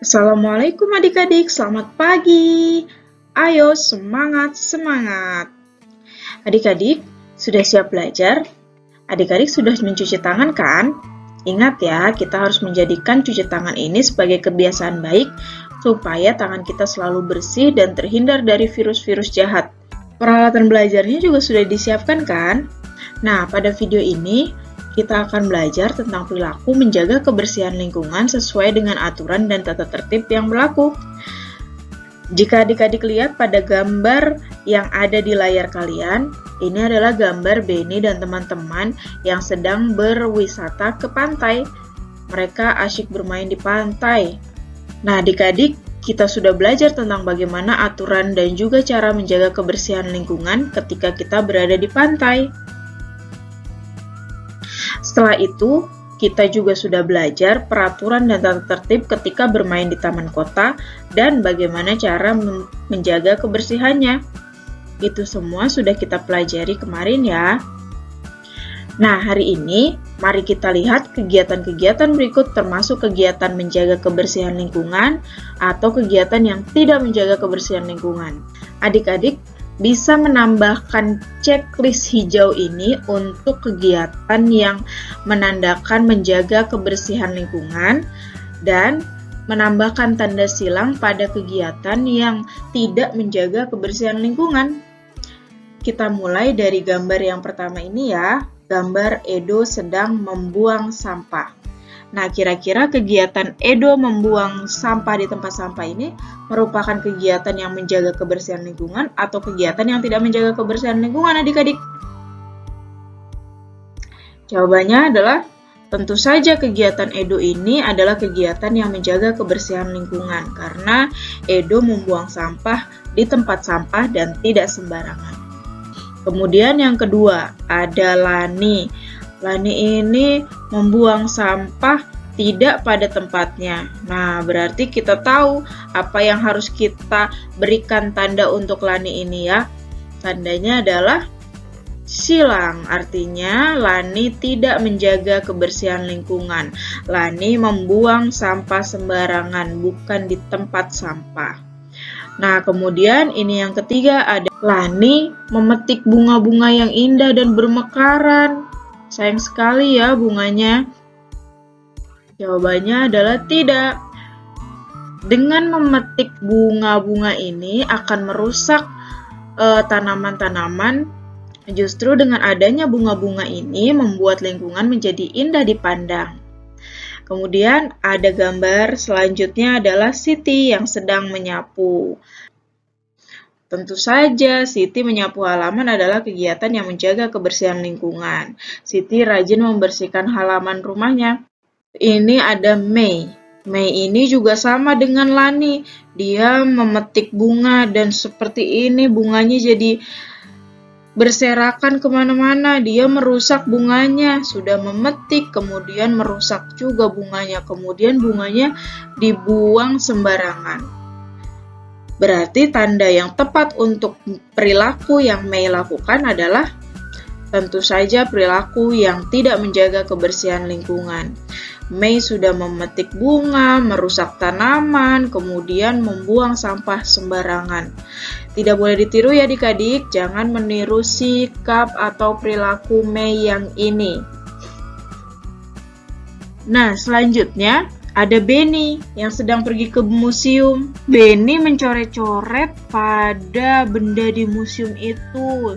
Assalamualaikum adik-adik, selamat pagi. Ayo semangat. Adik-adik, sudah siap belajar? Adik-adik sudah mencuci tangan kan? Ingat ya, kita harus menjadikan cuci tangan ini sebagai kebiasaan baik supaya tangan kita selalu bersih dan terhindar dari virus-virus jahat. Peralatan belajarnya juga sudah disiapkan kan? Nah, pada video ini kita akan belajar tentang perilaku menjaga kebersihan lingkungan sesuai dengan aturan dan tata tertib yang berlaku. Jika adik-adik lihat pada gambar yang ada di layar kalian, ini adalah gambar Benny dan teman-teman yang sedang berwisata ke pantai. Mereka asyik bermain di pantai. Nah, adik-adik, kita sudah belajar tentang bagaimana aturan dan juga cara menjaga kebersihan lingkungan ketika kita berada di pantai. Setelah itu, kita juga sudah belajar peraturan dan tata tertib ketika bermain di taman kota dan bagaimana cara menjaga kebersihannya. Itu semua sudah kita pelajari kemarin ya. Nah, hari ini mari kita lihat kegiatan-kegiatan berikut termasuk kegiatan menjaga kebersihan lingkungan atau kegiatan yang tidak menjaga kebersihan lingkungan. Adik-adik bisa menambahkan checklist hijau ini untuk kegiatan yang menandakan menjaga kebersihan lingkungan dan menambahkan tanda silang pada kegiatan yang tidak menjaga kebersihan lingkungan. Kita mulai dari gambar yang pertama ini ya, gambar Edo sedang membuang sampah. Nah, kira-kira kegiatan Edo membuang sampah di tempat sampah ini merupakan kegiatan yang menjaga kebersihan lingkungan atau kegiatan yang tidak menjaga kebersihan lingkungan, adik-adik? Jawabannya adalah tentu saja kegiatan Edo ini adalah kegiatan yang menjaga kebersihan lingkungan karena Edo membuang sampah di tempat sampah dan tidak sembarangan. Kemudian yang kedua, ada Lani. Lani ini membuang sampah tidak pada tempatnya. Nah, berarti kita tahu apa yang harus kita berikan tanda untuk Lani ini ya. Tandanya adalah silang, artinya Lani tidak menjaga kebersihan lingkungan. Lani membuang sampah sembarangan, bukan di tempat sampah. Nah, kemudian ini yang ketiga, ada Lani memetik bunga-bunga yang indah dan bermekaran. Sayang sekali ya bunganya. Jawabannya adalah tidak. Dengan memetik bunga-bunga ini akan merusak tanaman-tanaman. Justru dengan adanya bunga-bunga ini membuat lingkungan menjadi indah dipandang. Kemudian ada gambar selanjutnya adalah Siti yang sedang menyapu. Tentu saja, Siti menyapu halaman adalah kegiatan yang menjaga kebersihan lingkungan. Siti rajin membersihkan halaman rumahnya. Ini ada Mei. Mei ini juga sama dengan Lani. Dia memetik bunga dan seperti ini bunganya jadi berserakan kemana-mana. Dia merusak bunganya. Sudah memetik, kemudian merusak juga bunganya. Kemudian bunganya dibuang sembarangan. Berarti tanda yang tepat untuk perilaku yang Mei lakukan adalah tentu saja perilaku yang tidak menjaga kebersihan lingkungan. Mei sudah memetik bunga, merusak tanaman, kemudian membuang sampah sembarangan. Tidak boleh ditiru ya adik-adik, jangan meniru sikap atau perilaku Mei yang ini. Nah, selanjutnya ada Benny yang sedang pergi ke museum. Benny mencoret-coret pada benda di museum itu.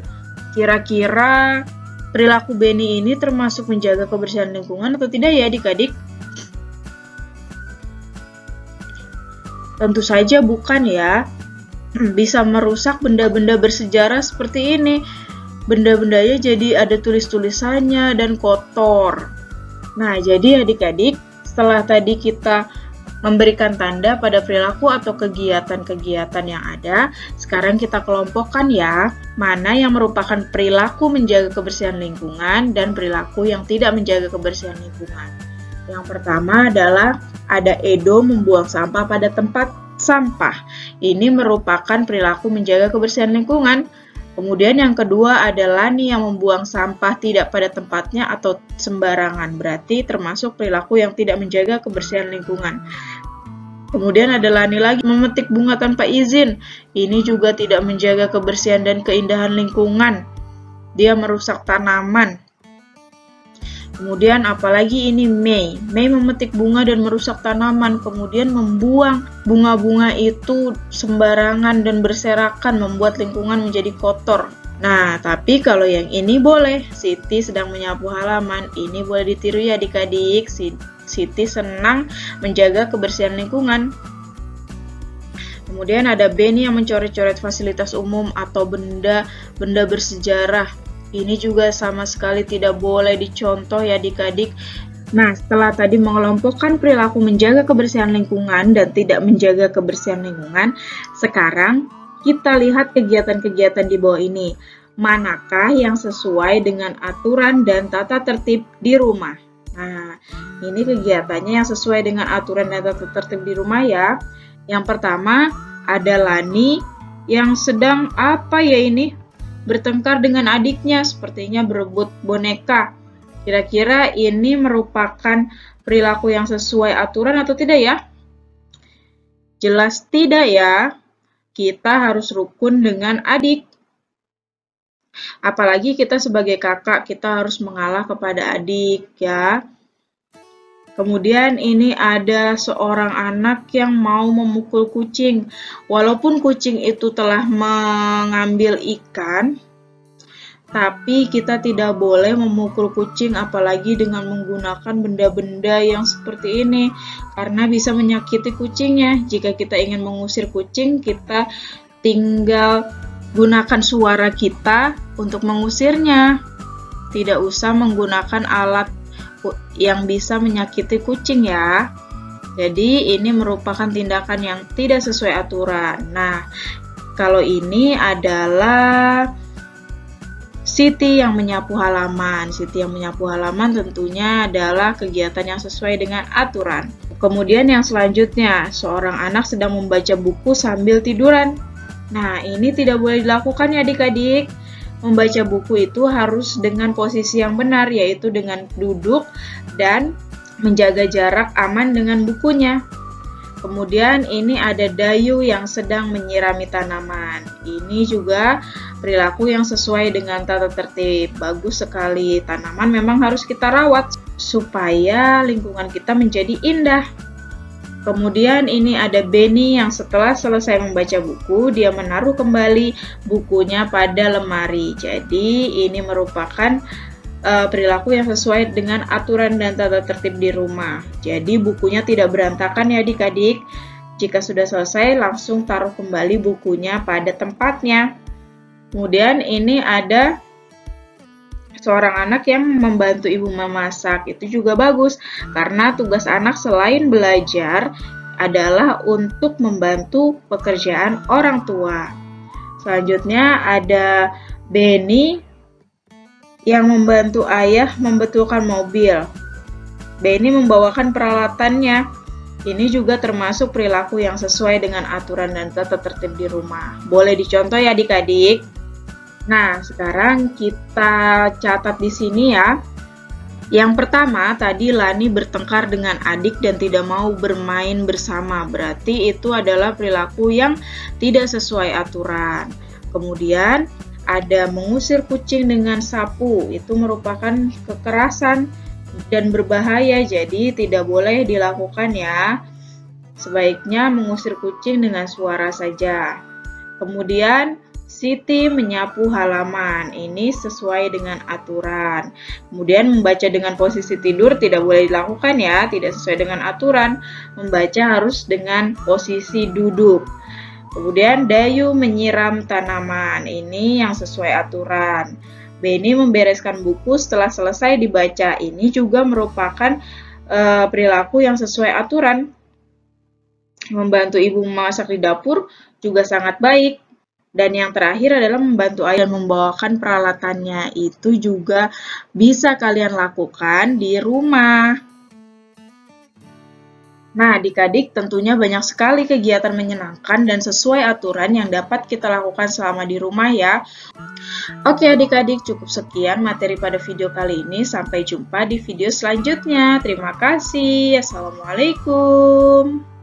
Kira-kira perilaku Benny ini termasuk menjaga kebersihan lingkungan atau tidak ya adik-adik? Tentu saja bukan ya. Bisa merusak benda-benda bersejarah seperti ini. Benda-bendanya jadi ada tulis-tulisannya dan kotor. Nah, jadi adik-adik, setelah tadi kita memberikan tanda pada perilaku atau kegiatan-kegiatan yang ada, sekarang kita kelompokkan ya, mana yang merupakan perilaku menjaga kebersihan lingkungan dan perilaku yang tidak menjaga kebersihan lingkungan. Yang pertama adalah ada Edo membuang sampah pada tempat sampah. Ini merupakan perilaku menjaga kebersihan lingkungan. Kemudian yang kedua ada Lani yang membuang sampah tidak pada tempatnya atau sembarangan, berarti termasuk perilaku yang tidak menjaga kebersihan lingkungan. Kemudian ada Lani lagi, memetik bunga tanpa izin. Ini juga tidak menjaga kebersihan dan keindahan lingkungan. Dia merusak tanaman. Kemudian apalagi ini Mei. Mei memetik bunga dan merusak tanaman, kemudian membuang bunga-bunga itu sembarangan dan berserakan, membuat lingkungan menjadi kotor. Nah, tapi kalau yang ini boleh. Siti sedang menyapu halaman. Ini boleh ditiru ya adik-adik. Siti senang menjaga kebersihan lingkungan. Kemudian ada Beni yang mencoret-coret fasilitas umum atau benda bersejarah. Ini juga sama sekali tidak boleh dicontoh ya adik-adik. Nah, setelah tadi mengelompokkan perilaku menjaga kebersihan lingkungan dan tidak menjaga kebersihan lingkungan, sekarang kita lihat kegiatan-kegiatan di bawah ini. Manakah yang sesuai dengan aturan dan tata tertib di rumah? Nah, ini kegiatannya yang sesuai dengan aturan dan tata tertib di rumah ya. Yang pertama, ada Lani yang sedang bertengkar dengan adiknya, sepertinya berebut boneka. Kira-kira ini merupakan perilaku yang sesuai aturan atau tidak ya? Jelas tidak ya. Kita harus rukun dengan adik. Apalagi kita sebagai kakak, kita harus mengalah kepada adik ya. Kemudian ini ada seorang anak yang mau memukul kucing. Walaupun kucing itu telah mengambil ikan, tapi kita tidak boleh memukul kucing apalagi dengan menggunakan benda-benda yang seperti ini. Karena bisa menyakiti kucingnya. Jika kita ingin mengusir kucing, kita tinggal gunakan suara kita untuk mengusirnya. Tidak usah menggunakan alat yang bisa menyakiti kucing ya. Jadi ini merupakan tindakan yang tidak sesuai aturan. Nah, kalau ini adalah Siti yang menyapu halaman. Siti yang menyapu halaman tentunya adalah kegiatan yang sesuai dengan aturan. Kemudian yang selanjutnya, seorang anak sedang membaca buku sambil tiduran. Nah, ini tidak boleh dilakukan ya adik-adik. Membaca buku itu harus dengan posisi yang benar, yaitu dengan duduk dan menjaga jarak aman dengan bukunya. Kemudian ini ada Dayu yang sedang menyirami tanaman. Ini juga perilaku yang sesuai dengan tata tertib. Bagus sekali. Tanaman memang harus kita rawat supaya lingkungan kita menjadi indah. Kemudian ini ada Beni yang setelah selesai membaca buku, dia menaruh kembali bukunya pada lemari. Jadi ini merupakan perilaku yang sesuai dengan aturan dan tata tertib di rumah. Jadi bukunya tidak berantakan ya adik-adik. Jika sudah selesai, langsung taruh kembali bukunya pada tempatnya. Kemudian ini ada seorang anak yang membantu ibu memasak. Itu juga bagus, karena tugas anak selain belajar adalah untuk membantu pekerjaan orang tua. Selanjutnya ada Beni yang membantu ayah membetulkan mobil. Beni membawakan peralatannya. Ini juga termasuk perilaku yang sesuai dengan aturan dan tata tertib di rumah. Boleh dicontoh ya adik-adik. Nah, sekarang kita catat di sini ya. Yang pertama, tadi Lani bertengkar dengan adik dan tidak mau bermain bersama. Berarti itu adalah perilaku yang tidak sesuai aturan. Kemudian, ada mengusir kucing dengan sapu. Itu merupakan kekerasan dan berbahaya, jadi tidak boleh dilakukan ya. Sebaiknya mengusir kucing dengan suara saja. Kemudian, Siti menyapu halaman. Ini sesuai dengan aturan. Kemudian membaca dengan posisi tidur tidak boleh dilakukan ya, tidak sesuai dengan aturan. Membaca harus dengan posisi duduk. Kemudian Dayu menyiram tanaman. Ini yang sesuai aturan. Beni membereskan buku setelah selesai dibaca. Ini juga merupakan perilaku yang sesuai aturan. Membantu ibu memasak di dapur juga sangat baik. Dan yang terakhir adalah membantu ayah membawakan peralatannya. Itu juga bisa kalian lakukan di rumah. Nah, adik-adik tentunya banyak sekali kegiatan menyenangkan dan sesuai aturan yang dapat kita lakukan selama di rumah ya. Oke adik-adik, cukup sekian materi pada video kali ini. Sampai jumpa di video selanjutnya. Terima kasih. Assalamualaikum.